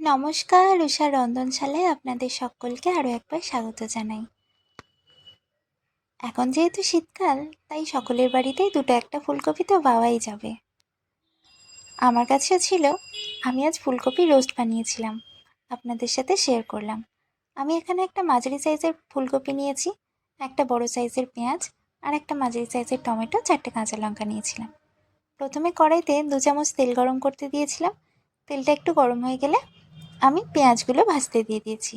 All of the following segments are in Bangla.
নমস্কার, উষা রন্ধনশালায় আপনাদের সকলকে আরও একবার স্বাগত জানাই। এখন যেহেতু শীতকাল, তাই সকলের বাড়িতেই দুটো একটা ফুলকপি তো পাওয়াই যাবে। আমার কাছেও ছিল। আমি আজ ফুলকপি রোস্ট বানিয়েছিলাম, আপনাদের সাথে শেয়ার করলাম। আমি এখানে একটা মাঝারি সাইজের ফুলকপি নিয়েছি, একটা বড় সাইজের পেঁয়াজ আর একটা মাঝারি সাইজের টমেটো, 4টে কাঁচা লঙ্কা নিয়েছিলাম। প্রথমে কড়াইতে 2 চামচ তেল গরম করতে দিয়েছিলাম। তেলটা একটু গরম হয়ে গেলে আমি পেঁয়াজগুলো ভাজতে দিয়ে দিয়েছি।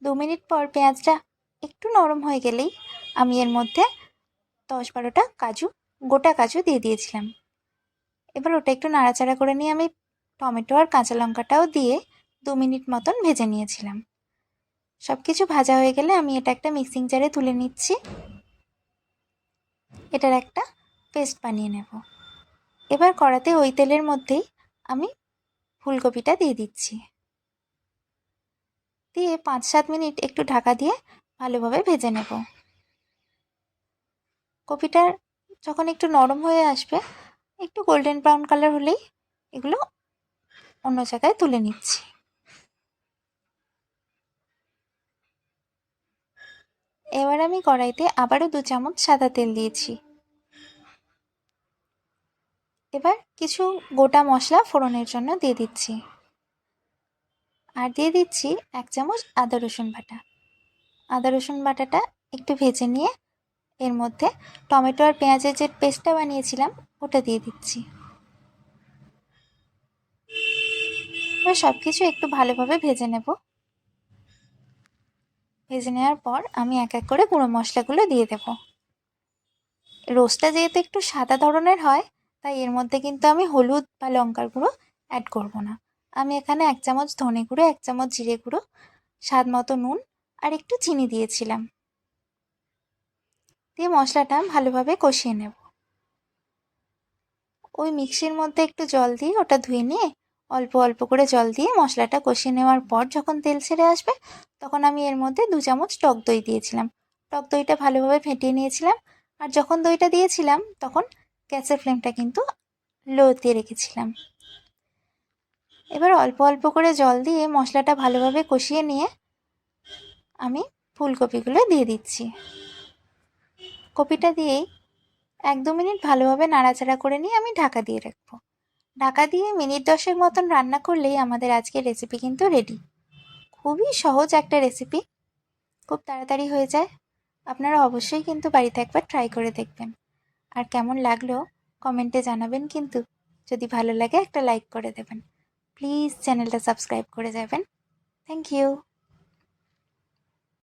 2 মিনিট পর পেঁয়াজটা একটু নরম হয়ে গেলেই আমি এর মধ্যে 10-12টা গোটা কাজু দিয়ে দিয়েছিলাম। এবার ওটা একটু নাড়াচাড়া করে নিয়ে আমি টমেটো আর কাঁচা লঙ্কাটাও দিয়ে 2 মিনিট মতন ভেজে নিয়েছিলাম। সব কিছু ভাজা হয়ে গেলে আমি এটা একটা মিক্সিং জারে তুলে নিচ্ছি। এটার একটা পেস্ট বানিয়ে নেব। এবার কড়াতে ওই তেলের মধ্যেই আমি ফুলকপিটা দিয়ে দিচ্ছি। দিয়ে 5-7 মিনিট একটু ঢাকা দিয়ে ভালোভাবে ভেজে নেব। কপিটা যখন একটু নরম হয়ে আসবে, একটু গোল্ডেন ব্রাউন কালার হলেই এগুলো অন্য জায়গায় তুলে নিচ্ছি। এবার আমি কড়াইতে আবারও 2 চামচ সাদা তেল দিয়েছি। এবার কিছু গোটা মশলা ফোড়নের জন্য দিয়ে দিচ্ছি। আর দিয়ে দিচ্ছি 1 চামচ আদা রসুন বাটা। আদা রসুন বাটাটা একটু ভেজে নিয়ে এর মধ্যে টমেটো আর পেঁয়াজের যে পেস্টটা বানিয়েছিলাম ওটা দিয়ে দিচ্ছি। এবার সব কিছু একটু ভালোভাবে ভেজে নেব। ভেজে নেওয়ার পর আমি এক এক করে গুঁড়ো মশলাগুলো দিয়ে দেব। রোস্টটা যেহেতু একটু সাদা ধরনের হয়, তাই এর মধ্যে কিন্তু আমি হলুদ বা লঙ্কার গুঁড়ো অ্যাড করব না। আমি এখানে 1 চামচ ধনে গুঁড়ো, 1 চামচ জিরে গুঁড়ো, স্বাদ মতো নুন আর একটু চিনি দিয়েছিলাম। দিয়ে মশলাটা ভালোভাবে কষিয়ে নেব। ওই মিক্সির মধ্যে একটু জল দিয়ে ওটা ধুয়ে নিয়ে অল্প অল্প করে জল দিয়ে মশলাটা কষিয়ে নেওয়ার পর যখন তেল ছেড়ে আসবে, তখন আমি এর মধ্যে 2 চামচ টক দই দিয়েছিলাম। টক দইটা ভালোভাবে ফেটিয়ে নিয়েছিলাম। আর যখন দইটা দিয়েছিলাম তখন গ্যাসের ফ্লেমটা কিন্তু লোতে রেখেছিলাম। এবার অল্প অল্প করে জল দিয়ে মশলাটা ভালোভাবে কষিয়ে নিয়ে আমি ফুলকপিগুলো দিয়ে দিচ্ছি। কপিটা দিয়েই 1-2 মিনিট ভালোভাবে নাড়াচাড়া করে নিয়ে আমি ঢাকা দিয়ে রাখবো। ঢাকা দিয়ে মিনিট 10 মতন রান্না করলেই আমাদের আজকের রেসিপি কিন্তু রেডি। খুবই সহজ একটা রেসিপি, খুব তাড়াতাড়ি হয়ে যায়। আপনারা অবশ্যই কিন্তু বাড়িতে একবার ট্রাই করে দেখবেন। আর কেমন লাগলো কমেন্টে জানাবেন কিন্তু। যদি ভালো লাগে একটা লাইক করে দেবেন। প্লিজ চ্যানেলটা সাবস্ক্রাইব করে যাবেন। Thank you.